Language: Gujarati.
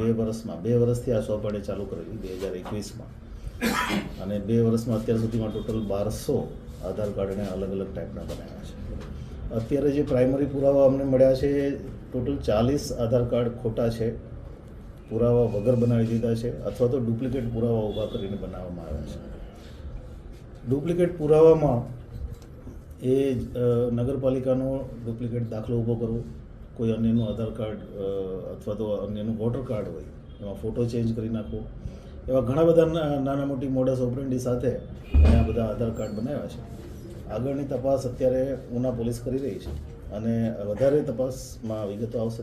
2 વર્ષથી આ સોંપણી ચાલુ કરેલી 2021માં, અને 2 વર્ષમાં અત્યાર સુધીમાં ટોટલ 1200 આધાર કાર્ડને અલગ અલગ ટાઈપના બનાવ્યા છે. અત્યારે જે પ્રાઇમરી પુરાવા અમને મળ્યા છે, ટોટલ 40 આધાર કાર્ડ ખોટા છે, પુરાવા વગર બનાવી દીધા છે, અથવા તો ડુપ્લિકેટ પુરાવા ઊભા કરીને બનાવવામાં આવ્યા છે. ડુપ્લિકેટ પુરાવામાં એ નગરપાલિકાનો ડુપ્લિકેટ દાખલો ઊભો કરવો, કોઈ અન્યનું આધાર કાર્ડ અથવા તો અન્યનું વોટર કાર્ડ હોય એમાં ફોટો ચેન્જ કરી નાખવો, એવા ઘણા બધા નાના મોટી મોડસ ઓપરેન્ડી સાથે આ બધા આધાર કાર્ડ બનાવ્યા છે. આગળની તપાસ અત્યારે ઉના પોલીસ કરી રહી છે અને વધારે તપાસમાં વિગતો આવશે.